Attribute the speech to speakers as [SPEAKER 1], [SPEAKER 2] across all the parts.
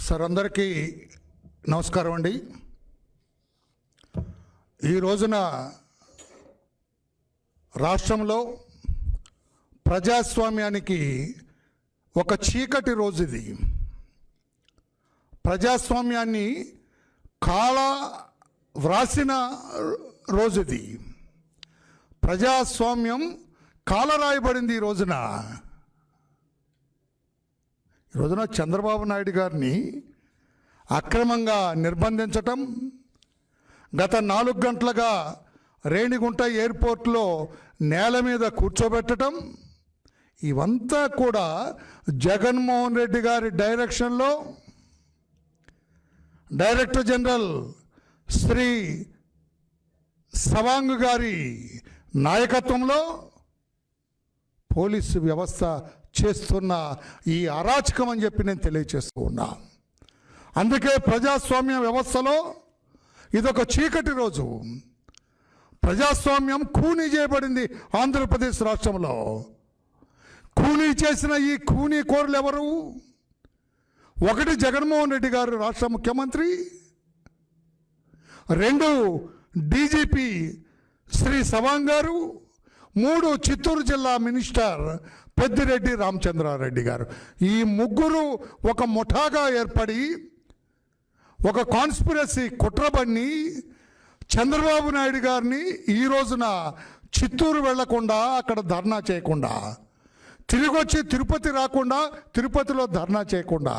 [SPEAKER 1] Sir అందరికీ నమస్కారం అండి. ఈ రోజున రాష్ట్రంలో ప్రజాస్వామ్యానికి ఒక చీకటి రోజు ఇది. ప్రజాస్వామ్యాన్ని కాల వ్రాసిన రోజు ఇది. ప్రజాస్వామ్యం కాలరాయబడింది. ఈ రోజున చంద్రబాబు నాయుడు గారిని అక్రమంగా నిర్బంధించటం, గత 4 గంటలుగా రేణిగుంట ఎయిర్పోర్ట్లో నేల మీద కూర్చోబెట్టడం, ఇవంతా కూడా జగన్మోహన్ రెడ్డి గారి డైరెక్షన్లో, డైరెక్టర్ జనరల్ శ్రీ సవాంగ్ గారి నాయకత్వంలో పోలీసు వ్యవస్థ చేస్తున్న ఈ అరాచకం అని చెప్పి నేను తెలియచేస్తూ ఉన్నా. అందుకే ప్రజాస్వామ్య వ్యవస్థలో ఇదొక చీకటి రోజు. ప్రజాస్వామ్యం ఖూనీ చేయబడింది ఆంధ్రప్రదేశ్ రాష్ట్రంలో. ఖూనీ చేసిన ఈ ఖూనీ కోరులు ఎవరు? ఒకటి జగన్మోహన్ రెడ్డి గారు రాష్ట్ర ముఖ్యమంత్రి, 2 డీజీపీ శ్రీ సవాంగ్ గారు, 3 చిత్తూరు జిల్లా మినిస్టర్ పెద్దిరెడ్డి రామచంద్రారెడ్డి గారు. ఈ ముగ్గురు ఒక ముఠాగా ఏర్పడి ఒక కాన్స్పిరసీ కుట్రబన్ని చంద్రబాబు నాయుడు గారిని ఈ రోజున చిత్తూరు వెళ్లకుండా, అక్కడ ధర్నా చేయకుండా, తిరిగి వచ్చి తిరుపతి రాకుండా, తిరుపతిలో ధర్నా చేయకుండా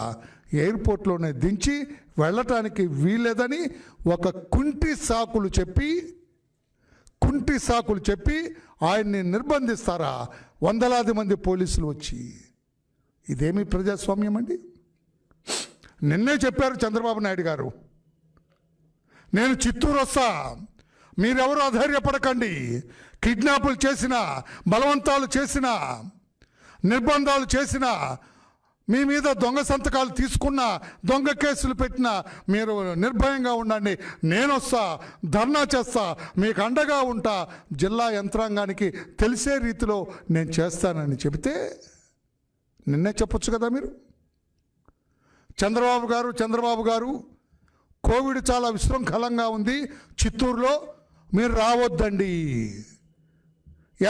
[SPEAKER 1] ఎయిర్పోర్ట్లోనే దించి వెళ్ళటానికి వీల్లేదని ఒక కుంటి సాకులు చెప్పి ఆయన్ని నిర్బంధిస్తారా వందలాది మంది పోలీసులు వచ్చి? ఇదేమి ప్రజాస్వామ్యం అండి? నిన్నే చెప్పారు చంద్రబాబు నాయుడు గారు, నేను చిత్తూరు వస్తా, మీరెవరు అధైర్యపడకండి, కిడ్నాపులు చేసినా, బలవంతాలు చేసినా, నిర్బంధాలు చేసినా, మీ మీద దొంగ సంతకాలు తీసుకున్నా, దొంగ కేసులు పెట్టినా మీరు నిర్భయంగా ఉండండి, నేను వస్తా, ధర్నా చేస్తా, మీకు అండగా ఉంటా, జిల్లా యంత్రాంగానికి తెలిసే రీతిలో నేను చేస్తానని చెబితే నిన్నే చెప్పొచ్చు కదా మీరు. చంద్రబాబు గారు కోవిడ్ చాలా విశృంఖలంగా ఉంది చిత్తూరులో, మీరు రావద్దండి,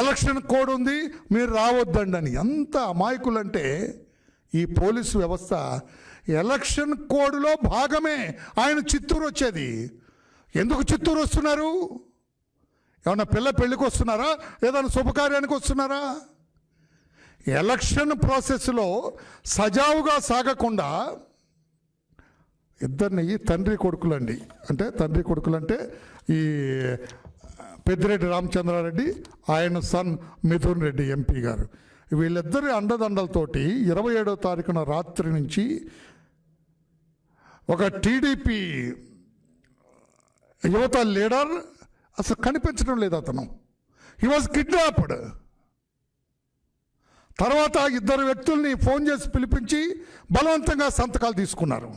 [SPEAKER 1] ఎలక్షన్ కోడ్ ఉంది, మీరు రావద్దండి అని. ఎంత అమాయకులంటే ఈ పోలీసు వ్యవస్థ. ఎలక్షన్ కోడ్లో భాగమే ఆయన చిత్తూరు వచ్చేది. ఎందుకు చిత్తూరు వస్తున్నారు? ఏమన్నా పెళ్ళికి వస్తున్నారా? ఏదైనా శుభకార్యానికి వస్తున్నారా? ఎలక్షన్ ప్రాసెస్లో సజావుగా సాగకుండా ఇద్దరిని తండ్రి కొడుకులంటే ఈ పెద్దిరెడ్డి రామచంద్రారెడ్డి, ఆయన సన్ మిథున్ రెడ్డి ఎంపీ గారు, వీళ్ళిద్దరి అండదండలతోటి 27వ తారీఖున రాత్రి నుంచి ఒక టీడీపీ యువత లీడర్ అసలు కనిపించడం లేదు. అతను హీ వాజ్ కిడ్నాప్డ్. తర్వాత 2 వ్యక్తుల్ని ఫోన్ చేసి పిలిపించి బలవంతంగా సంతకాలు తీసుకున్నారు.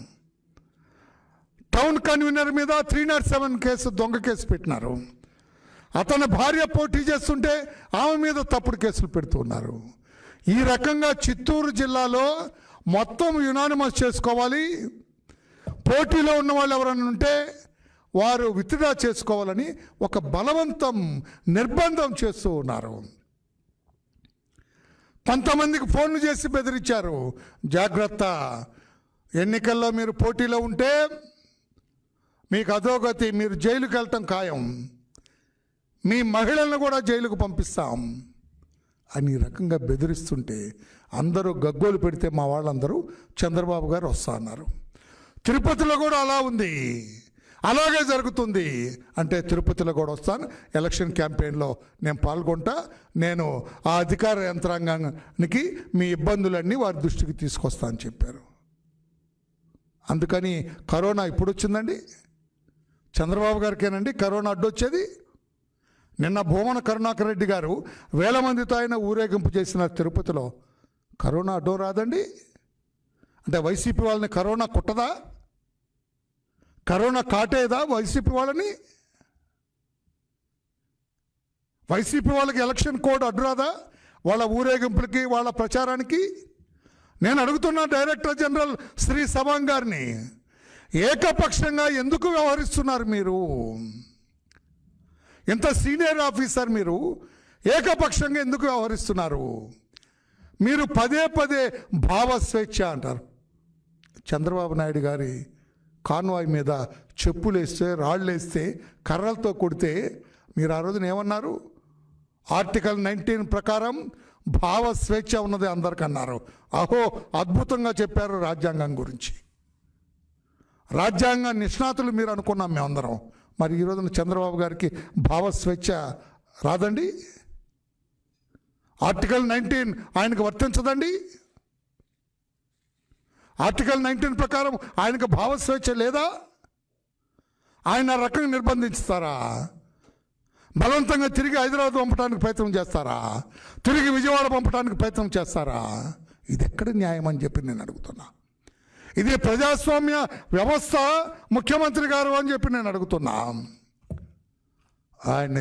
[SPEAKER 1] టౌన్ కన్వీనర్ మీద 307 కేసు, దొంగ కేసు పెట్టినారు. అతని భార్య పోటీ చేస్తుంటే ఆమె మీద తప్పుడు కేసులు పెడుతున్నారు. ఈ రకంగా చిత్తూరు జిల్లాలో మొత్తం యునానిమస్ చేసుకోవాలి, పోటీలో ఉన్న వాళ్ళు ఎవరైనా ఉంటే వారు విత్డ్రా చేసుకోవాలని ఒక నిర్బంధం చేస్తూ ఉన్నారు. కొంతమందికి ఫోన్లు చేసి బెదిరించారు, జాగ్రత్త, ఎన్నికల్లో మీరు పోటీలో ఉంటే మీకు అధోగతి, మీరు జైలుకి వెళ్ళటం ఖాయం, మీ మహిళలను కూడా జైలుకు పంపిస్తాం అని రకంగా బెదిరిస్తుంటే అందరూ గగ్గోలు పెడితే మా వాళ్ళందరూ చంద్రబాబు గారు వస్తా అన్నారు. తిరుపతిలో కూడా అలా ఉంది, అలాగే జరుగుతుంది. అంటే తిరుపతిలో కూడా వస్తాను, ఎలక్షన్ క్యాంపెయిన్లో నేను పాల్గొంటా, నేను ఆ అధికార యంత్రాంగానికి మీ ఇబ్బందులన్నీ వారి దృష్టికి తీసుకొస్తా అని చెప్పారు. అందుకని కరోనా ఇప్పుడు వచ్చిందండి? చంద్రబాబు గారికేనండి కరోనా అడ్డొచ్చేది? నిన్న భూమన కరుణాకర్ రెడ్డి గారు 1000 మందితో ఆయన ఊరేగింపు చేసిన తిరుపతిలో కరోనా అడ్డం రాదండి? అంటే వైసీపీ వాళ్ళని కరోనా కుట్టదా? కరోనా కాటేదా వైసీపీ వాళ్ళని? వైసీపీ వాళ్ళకి ఎలక్షన్ కోడ్ అడ్డు రాదా వాళ్ళ ఊరేగింపులకి, వాళ్ళ ప్రచారానికి? నేను అడుగుతున్నా డైరెక్టర్ జనరల్ శ్రీ సవాంగ్ గారిని, ఏకపక్షంగా ఎందుకు వ్యవహరిస్తున్నారు మీరు? ఇంత సీనియర్ ఆఫీసర్ మీరు ఏకపక్షంగా ఎందుకు వ్యవహరిస్తున్నారు? మీరు పదే పదే భావస్వేచ్ఛ అంటారు. చంద్రబాబు నాయుడు గారి కాన్వాయ్ మీద చెప్పులు వేస్తే, రాళ్ళు వేస్తే, కర్రలతో కొడితే మీరు ఆ రోజున ఏమన్నారు? ఆర్టికల్ 19 ప్రకారం భావ స్వేచ్ఛ ఉన్నది అందరికన్నారు. అహో, అద్భుతంగా చెప్పారు రాజ్యాంగం గురించి. రాజ్యాంగ నిష్ణాతులు మీరు అనుకున్నాం మేమందరం. మరి ఈ రోజున చంద్రబాబు గారికి భావ స్వేచ్ఛ రాదండి? ఆర్టికల్ 19 ఆయనకు వర్తించదండి? ఆర్టికల్ 19 ప్రకారం ఆయనకు భావ స్వేచ్ఛ లేదా? ఆయన రకంగా నిర్బంధిస్తారా? బలవంతంగా తిరిగి హైదరాబాద్ పంపడానికి ప్రయత్నం చేస్తారా? తిరిగి విజయవాడ పంపడానికి ప్రయత్నం చేస్తారా? ఇది ఎక్కడ న్యాయం అని చెప్పి నేను అడుగుతున్నా. ఇది ప్రజాస్వామ్య వ్యవస్థ ముఖ్యమంత్రి గారు అని చెప్పి నేను అడుగుతున్నా. ఆయన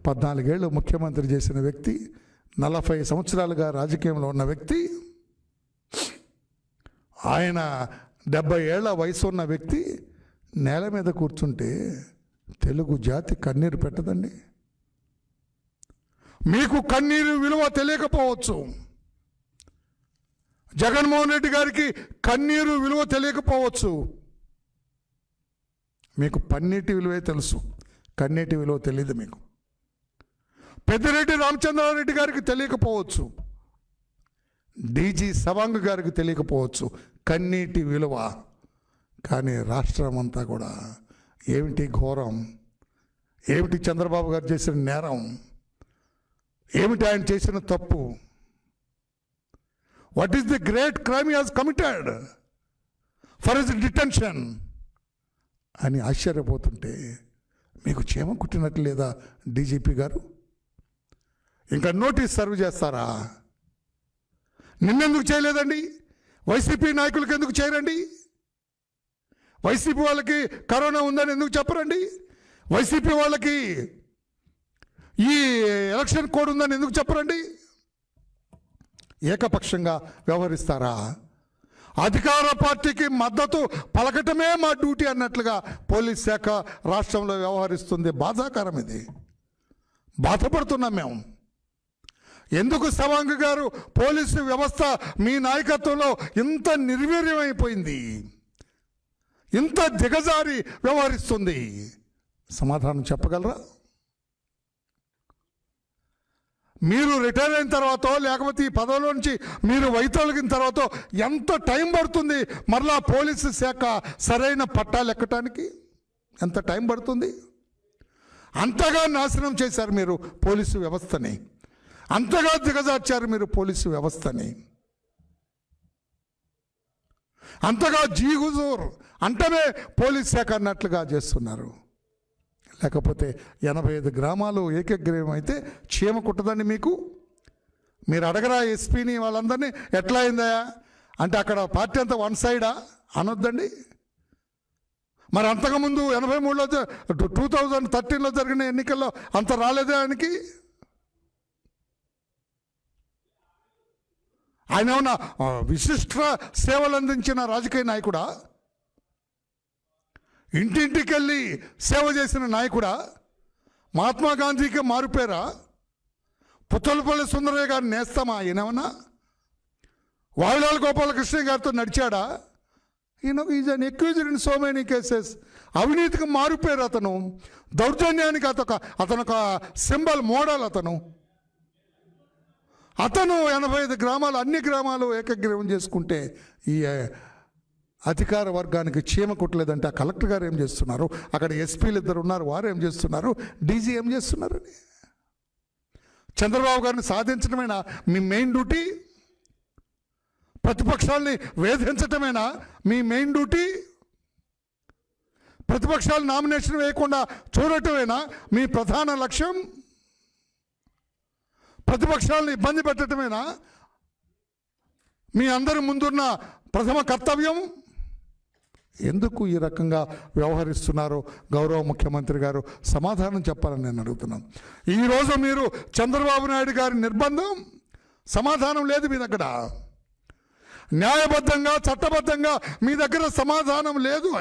[SPEAKER 1] 14 ఏళ్ళు ముఖ్యమంత్రి చేసిన వ్యక్తి, 40 సంవత్సరాలుగా రాజకీయంలో ఉన్న వ్యక్తి, ఆయన 70 ఏళ్ల వయసు ఉన్న వ్యక్తి నేల మీద కూర్చుంటే తెలుగు జాతి కన్నీరు పెట్టదండి? మీకు కన్నీరు విలువ తెలియకపోవచ్చు, జగన్మోహన్ రెడ్డి గారికి కన్నీరు విలువ తెలియకపోవచ్చు. మీకు పన్నీటి విలువే తెలుసు, కన్నీటి విలువ తెలియదు మీకు. పెద్దిరెడ్డి రామచంద్రారెడ్డి గారికి తెలియకపోవచ్చు, డీజీ సవాంగ్ గారికి తెలియకపోవచ్చు కన్నీటి విలువ. కానీ రాష్ట్రం అంతా కూడా ఏమిటి ఘోరం, ఏమిటి చంద్రబాబు గారు చేసిన నేరం, ఏమిటి ఆయన చేసిన తప్పు, what is the great crime he has committed for his detention అని ఆశ్చర్యపోతుంటే మీకు క్షేమం కుట్టినట్లు లేదా డీజీపీ గారు? ఇంకా నోటీస్ సర్వ్ చేస్తారా? నిన్నెందుకు చేయలేదండి? వైసీపీ నాయకులకు ఎందుకు చేయరండి? వైసీపీ వాళ్ళకి కరోనా ఉందని ఎందుకు చెప్పరండి? వైసీపీ వాళ్ళకి ఈ ఎలక్షన్ కోడ్ ఉందని ఎందుకు చెప్పరండి? ఏకపక్షంగా వ్యవహరిస్తారా? అధికార పార్టీకి మద్దతు పలకటమే మా డ్యూటీ అన్నట్లుగా పోలీస్ శాఖ రాష్ట్రంలో వ్యవహరిస్తుంది. బాధాకరం ఇది. బాధపడుతున్నాం మేము. ఎందుకు సవాంగ్ గారు పోలీసు వ్యవస్థ మీ నాయకత్వంలో ఇంత నిర్వీర్యమైపోయింది, ఇంత దిగజారి వ్యవహరిస్తుంది? సమాధానం చెప్పగలరా? మీరు రిటైర్ అయిన తర్వాత, లేకపోతే ఈ పదవిలో నుంచి మీరు వైతొలగిన తర్వాత ఎంత టైం పడుతుంది మరలా పోలీసు శాఖ సరైన పట్టాలు ఎక్కటానికి? ఎంత టైం పడుతుంది? అంతగా నాశనం చేశారు మీరు పోలీసు వ్యవస్థని, అంతగా దిగజార్చారు మీరు పోలీసు వ్యవస్థని, అంతగా జీహుజూర్ అంటనే పోలీస్ శాఖ అన్నట్లుగా చేస్తున్నారు. లేకపోతే 85 గ్రామాలు ఏకగ్రీవం అయితే చీమ కుట్టదండి మీకు? మీరు అడగరా ఎస్పీని వాళ్ళందరినీ ఎట్లా అయిందా అంటే అక్కడ పార్టీ అంతా వన్ సైడా అనొద్దండి. మరి అంతకుముందు 83లో 2013లో జరిగిన ఎన్నికల్లో అంత రాలేదే ఆయనకి? ఆయన ఏమన్నా విశిష్ట సేవలు అందించిన రాజకీయ నాయకుడా? ఇంటింటికి వెళ్ళి సేవ చేసిన నాయకుడా? మహాత్మా గాంధీకి మారుపేరా? పుత్తలపల్లి సుందరయ్య గారు నేస్తామా ఈయనేమన్నా? వావిలాల గోపాలకృష్ణ గారితో నడిచాడా? Is an accused in so many cases. అవినీతికి మారుపేరు అతను, దౌర్జన్యానికి అతను ఒక సింబల్, మోడల్ అతను. 85 గ్రామాలు, అన్ని గ్రామాలు ఏకగ్రీవం చేసుకుంటే ఈ అధికార వర్గానికి చీమ కుట్టలేదంటే ఆ కలెక్టర్ గారు ఏం చేస్తున్నారు? అక్కడ ఎస్పీలు 2 ఉన్నారు, వారు ఏం చేస్తున్నారు? డీజీ ఏం చేస్తున్నారని? చంద్రబాబు గారిని సాధించడమేనా మీ మెయిన్ డ్యూటీ? ప్రతిపక్షాలని వేధించటమేనా మీ మెయిన్ డ్యూటీ? ప్రతిపక్షాలు నామినేషన్ వేయకుండా చూడటమేనా మీ ప్రధాన లక్ష్యం? ప్రతిపక్షాలను ఇబ్బంది పెట్టడమేనా మీ అందరి ముందున్న ప్రథమ కర్తవ్యం? ఎందుకు ఈ రకంగా వ్యవహరిస్తున్నారో గౌరవ ముఖ్యమంత్రి గారు సమాధానం చెప్పాలని నేను అడుగుతున్నాను. ఈరోజు మీరు చంద్రబాబు నాయుడు గారి నిర్బంధం, సమాధానం లేదు మీ దగ్గర. న్యాయబద్ధంగా చట్టబద్ధంగా మీ దగ్గర సమాధానం లేదు.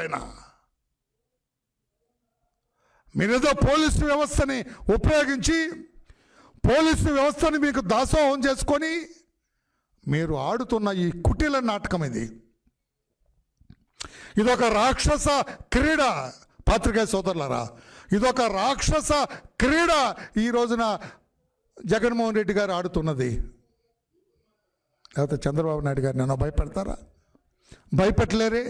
[SPEAKER 1] మీరేదో పోలీసు వ్యవస్థని ఉపయోగించి పోలీసు వ్యవస్థని మీకు దాసోహం చేసుకొని మీరు ఆడుతున్న ఈ కుటిల నాటకం ఇదొక రాక్షస క్రీడ. పాత్రికేయ సోదరులారా, ఇదొక రాక్షస క్రీడ ఈ రోజున జగన్మోహన్ రెడ్డి గారు ఆడుతున్నది. లేకపోతే చంద్రబాబు నాయుడు గారు నన్ను భయపెడతారా? భయపెట్టలేరే.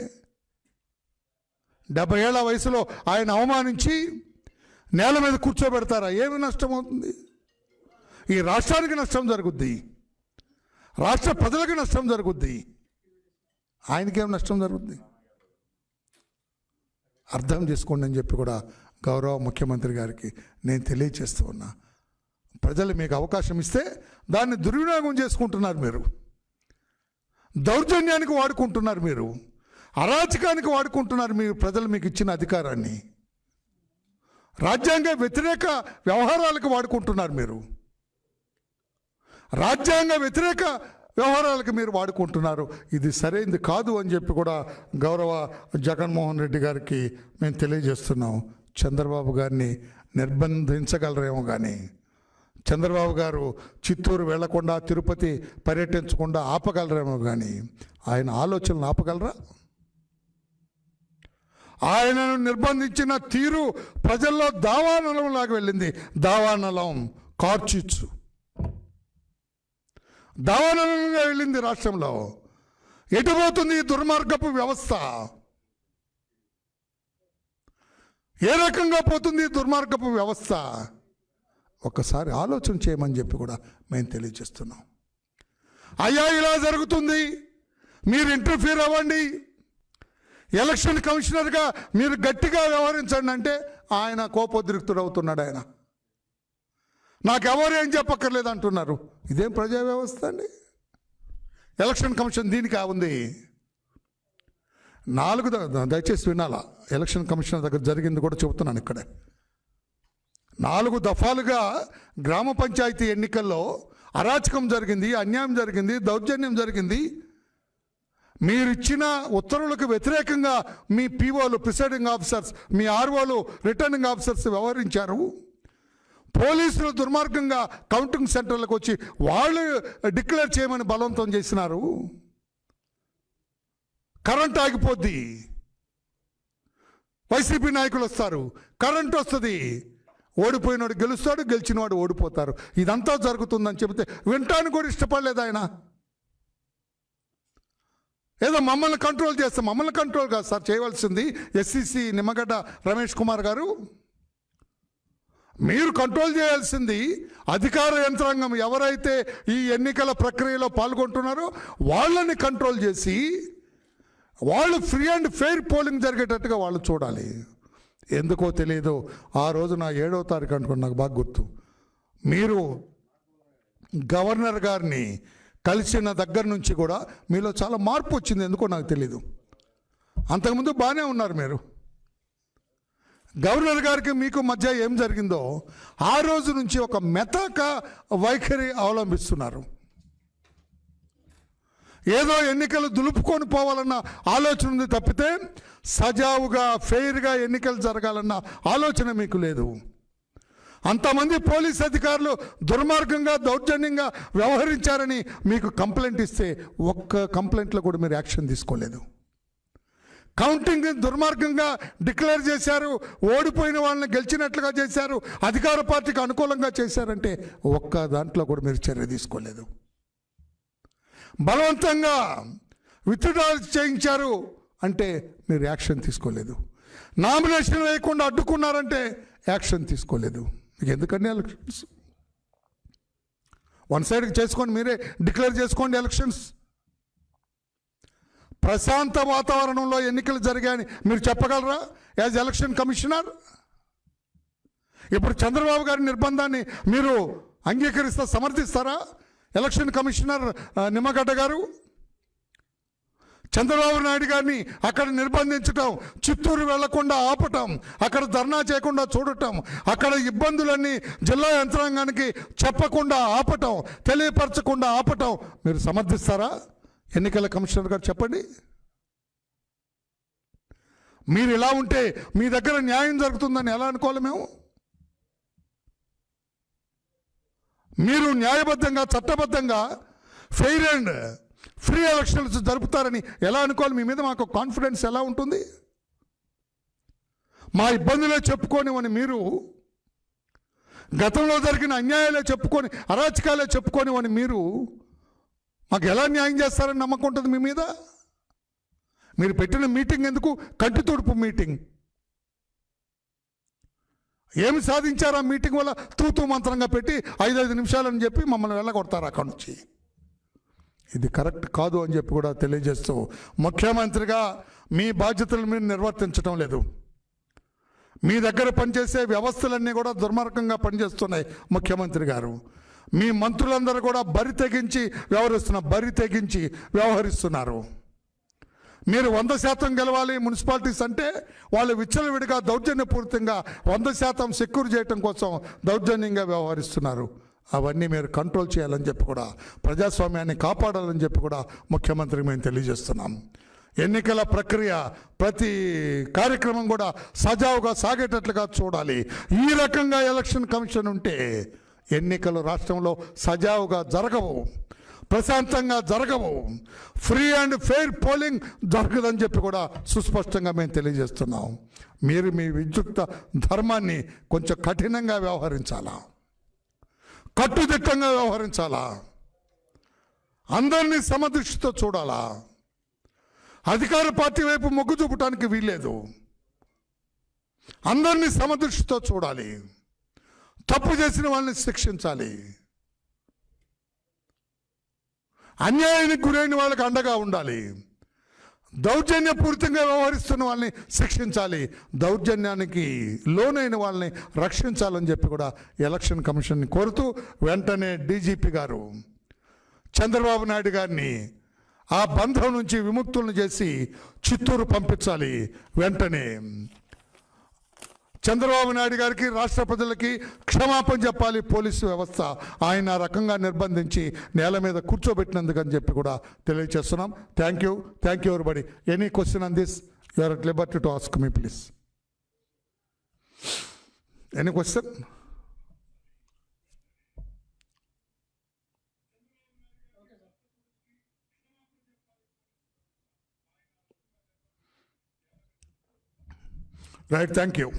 [SPEAKER 1] 70 ఏళ్ల వయసులో ఆయన అవమానించి నేల మీద కూర్చోబెడతారా? ఏమి నష్టం అవుతుంది? ఈ రాష్ట్రానికి నష్టం జరుగుద్ది, రాష్ట్ర ప్రజలకు నష్టం జరుగుద్ది, ఆయనకేం నష్టం జరుగుద్ది? అర్థం చేసుకోండి అని చెప్పి కూడా గౌరవ ముఖ్యమంత్రి గారికి నేను తెలియజేస్తూ ఉన్నా. ప్రజలు మీకు అవకాశం ఇస్తే దాన్ని దుర్వినియోగం చేసుకుంటున్నారు మీరు, దౌర్జన్యానికి వాడుకుంటున్నారు మీరు, అరాచకానికి వాడుకుంటున్నారు మీరు. ప్రజలు మీకు ఇచ్చిన అధికారాన్ని రాజ్యాంగ వ్యతిరేక వ్యవహారాలకు వాడుకుంటున్నారు మీరు, రాజ్యాంగ వ్యతిరేక వ్యవహారాలకు మీరు వాడుకుంటున్నారు. ఇది సరైనది కాదు అని చెప్పి కూడా గౌరవ జగన్మోహన్ రెడ్డి గారికి మేము తెలియజేస్తున్నాం. చంద్రబాబు గారిని నిర్బంధించగలరేమో కానీ చంద్రబాబు గారు చిత్తూరు వెళ్లకుండా తిరుపతి పర్యటించకుండా ఆపగలరేమో కానీ ఆయన ఆలోచనలు ఆపగలరా? ఆయనను నిర్బంధించిన తీరు ప్రజల్లో దావానలంలాగా వెళ్ళింది. దావానలం, కార్చిచ్చు దావానలంగా వెళ్ళింది రాష్ట్రంలో. ఎటుపోతుంది ఈ దుర్మార్గపు వ్యవస్థ? ఏ రకంగా పోతుంది ఈ దుర్మార్గపు వ్యవస్థ? ఒక్కసారి ఆలోచన చేయమని చెప్పి కూడా మేము తెలియజేస్తున్నాం. అయ్యా ఇలా జరుగుతుంది, మీరు ఇంటర్ఫీర్ అవ్వండి, ఎలక్షన్ కమిషనర్గా మీరు గట్టిగా వ్యవహరించండి అంటే ఆయన కోపోద్రిక్తుడు అవుతున్నాడు. ఆయన నాకెవరు ఏం చెప్పక్కర్లేదు అంటున్నారు. ఇదేం ప్రజా వ్యవస్థ అండి? ఎలక్షన్ కమిషన్ దీనికి ఉంది. 4 దయచేసి వినాలా, ఎలక్షన్ కమిషనర్ దగ్గర జరిగింది కూడా చెబుతున్నాను ఇక్కడే. 4 దఫాలుగా గ్రామ పంచాయతీ ఎన్నికల్లో అరాచకం జరిగింది, అన్యాయం జరిగింది, దౌర్జన్యం జరిగింది. మీరిచ్చిన ఉత్తర్వులకు వ్యతిరేకంగా మీ పీఓలు, ప్రిసైడింగ్ ఆఫీసర్స్, మీ ఆర్ఓలు, రిటర్నింగ్ ఆఫీసర్స్ వ్యవహరించారు. పోలీసులు దుర్మార్గంగా కౌంటింగ్ సెంటర్లకు వచ్చి వాళ్ళు డిక్లేర్ చేయమని బలవంతం చేసినారు. కరెంట్ ఆగిపోద్ది, వైసీపీ నాయకులు వస్తారు, కరెంట్ వస్తుంది, ఓడిపోయినవాడు గెలుస్తాడు, గెలిచినవాడు ఓడిపోతారు. ఇదంతా జరుగుతుందని చెబితే వినటానికి కూడా ఇష్టపడలేదు ఆయన. ఏదో మమ్మల్ని కంట్రోల్ చేస్తాం. మమ్మల్ని కంట్రోల్ కాదు సార్ చేయవలసింది ఎస్సీసీ నిమ్మగడ్డ రమేష్ కుమార్ గారు. మీరు కంట్రోల్ చేయాల్సింది అధికార యంత్రాంగం ఎవరైతే ఈ ఎన్నికల ప్రక్రియలో పాల్గొంటున్నారో వాళ్ళని కంట్రోల్ చేసి వాళ్ళు ఫ్రీ అండ్ ఫెయిర్ పోలింగ్ జరిగేటట్టుగా వాళ్ళు చూడాలి. ఎందుకో తెలియదు, ఆ రోజున 7వ తారీఖు అనుకోండి, నాకు బాగా గుర్తు, మీరు గవర్నర్ గారిని కలిసిన దగ్గర నుంచి కూడా మీలో చాలా మార్పు వచ్చింది. ఎందుకో నాకు తెలీదు. అంతకుముందు బాగానే ఉన్నారు మీరు. గవర్నర్ గారికి మీకు మధ్య ఏం జరిగిందో ఆ రోజు నుంచి ఒక మెతక వైఖరి అవలంబిస్తున్నారు. ఏదో ఎన్నికలు దులుపుకొని పోవాలన్న ఆలోచన ఉంది తప్పితే సజావుగా ఫెయిర్గా ఎన్నికలు జరగాలన్న ఆలోచన మీకు లేదు. అంతమంది పోలీస్ అధికారులు దుర్మార్గంగా దౌర్జన్యంగా వ్యవహరించారని మీకు కంప్లైంట్ ఇస్తే ఒక్క కంప్లైంట్లో కూడా మీరు యాక్షన్ తీసుకోలేదు. కౌంటింగ్ దుర్మార్గంగా డిక్లేర్ చేశారు, ఓడిపోయిన వాళ్ళని గెలిచినట్లుగా చేశారు, అధికార పార్టీకి అనుకూలంగా చేశారంటే ఒక్క దాంట్లో కూడా మీరు చర్య తీసుకోలేదు. బలవంతంగా విత్డ్రా చేయించారు అంటే మీరు యాక్షన్ తీసుకోలేదు. నామినేషన్ వేయకుండా అడ్డుకున్నారంటే యాక్షన్ తీసుకోలేదు. మీకు ఎందుకండి ఎలక్షన్స్? వన్ సైడ్కి చేసుకోండి, మీరే డిక్లేర్ చేసుకోండి ఎలక్షన్స్. ప్రశాంత వాతావరణంలో ఎన్నికలు జరిగాయని మీరు చెప్పగలరా యాజ్ ఎలక్షన్ కమిషనర్? ఇప్పుడు చంద్రబాబు గారి నిర్బంధాన్ని మీరు అంగీకరిస్తా, సమర్థిస్తారా ఎలక్షన్ కమిషనర్ నిమ్మగడ్డ గారు? చంద్రబాబు నాయుడు గారిని అక్కడ నిర్బంధించటం, చిత్తూరు వెళ్లకుండా ఆపటం, అక్కడ ధర్నా చేయకుండా చూడటం, అక్కడ ఇబ్బందులన్నీ జిల్లా యంత్రాంగానికి చెప్పకుండా ఆపటం, తెలియపరచకుండా ఆపటం మీరు సమర్థిస్తారా? ఎన్నికల కమిషనర్ గారు చెప్పండి. మీరు ఇలా ఉంటే మీ దగ్గర న్యాయం జరుగుతుందని ఎలా అనుకోవాలి మేము? మీరు న్యాయబద్ధంగా చట్టబద్ధంగా ఫెయిర్ అండ్ ఫ్రీ ఎలక్షన్స్ జరుపుతారని ఎలా అనుకోవాలి? మీ మీద మాకు కాన్ఫిడెన్స్ ఎలా ఉంటుంది? మా ఇబ్బందులే చెప్పుకోనివని మీరు, గతంలో జరిగిన అన్యాయాలే చెప్పుకొని, అరాచకాలే చెప్పుకోనివని మీరు మాకు ఎలా న్యాయం చేస్తారని నమ్మకం ఉంటుంది మీ మీద? మీరు పెట్టిన మీటింగ్ ఎందుకు? కంటి తుడుపు మీటింగ్. ఏమి సాధించారు ఆ మీటింగ్ వల్ల? తూతూ మంత్రంగా పెట్టి 5 నిమిషాలని చెప్పి మమ్మల్ని వెళ్ళగొడతారు అక్కడి నుంచి. ఇది కరెక్ట్ కాదు అని చెప్పి కూడా తెలియజేస్తూ, ముఖ్యమంత్రిగా మీ బాధ్యతలు మీరు నిర్వర్తించడం లేదు. మీ దగ్గర పనిచేసే వ్యవస్థలన్నీ కూడా దుర్మార్గంగా పనిచేస్తున్నాయి ముఖ్యమంత్రి గారు. మీ మంత్రులందరూ కూడా బరి తెగించి వ్యవహరిస్తున్నారు. మీరు 100% గెలవాలి మున్సిపాలిటీస్ అంటే వాళ్ళు విచ్చలవిడిగా దౌర్జన్యపూరితంగా 100% సెక్యూర్ చేయడం కోసం దౌర్జన్యంగా వ్యవహరిస్తున్నారు. అవన్నీ మీరు కంట్రోల్ చేయాలని చెప్పి కూడా, ప్రజాస్వామ్యాన్ని కాపాడాలని చెప్పి కూడా ముఖ్యమంత్రికి మేము తెలియజేస్తున్నాం. ఎన్నికల ప్రక్రియ ప్రతి కార్యక్రమం కూడా సజావుగా సాగేటట్లుగా చూడాలి. ఈ రకంగా ఎలక్షన్ కమిషన్ ఉంటే ఎన్నికలు రాష్ట్రంలో సజావుగా జరగవు, ప్రశాంతంగా జరగవు, ఫ్రీ అండ్ ఫెయిర్ పోలింగ్ జరగదని చెప్పి కూడా సుస్పష్టంగా మేము తెలియజేస్తున్నాం. మీరు మీ విద్యుక్త ధర్మాన్ని కొంచెం కఠినంగా వ్యవహరించాలా, కట్టుదిట్టంగా వ్యవహరించాలా, అందరినీ సమదృష్టితో చూడాలా. అధికార పార్టీ వైపు మొగ్గు చూపడానికి వీల్లేదు. అందరినీ సమదృష్టితో చూడాలి. తప్పు చేసిన వాళ్ళని శిక్షించాలి. అన్యాయానికి గురైన వాళ్ళకి అండగా ఉండాలి. దౌర్జన్యపూరితంగా వ్యవహరిస్తున్న వాళ్ళని శిక్షించాలి. దౌర్జన్యానికి లోనైన వాళ్ళని రక్షించాలని చెప్పి కూడా ఎలక్షన్ కమిషన్ని కోరుతూ, వెంటనే డీజీపీ గారు చంద్రబాబు నాయుడు గారిని ఆ బంధం నుంచి విముక్తులను చేసి చిత్తూరు పంపించాలి. వెంటనే చంద్రబాబు నాయుడు గారికి, రాష్ట్ర ప్రజలకి క్షమాపణ చెప్పాలి పోలీసు వ్యవస్థ. ఆయన ఆ రకంగా నిర్బంధించి నేల మీద కూర్చోబెట్టినందుకని చెప్పి కూడా తెలియజేస్తున్నాం. Thank you everybody. Any question on this you are at liberty to ask me please. Any question? Right, thank you.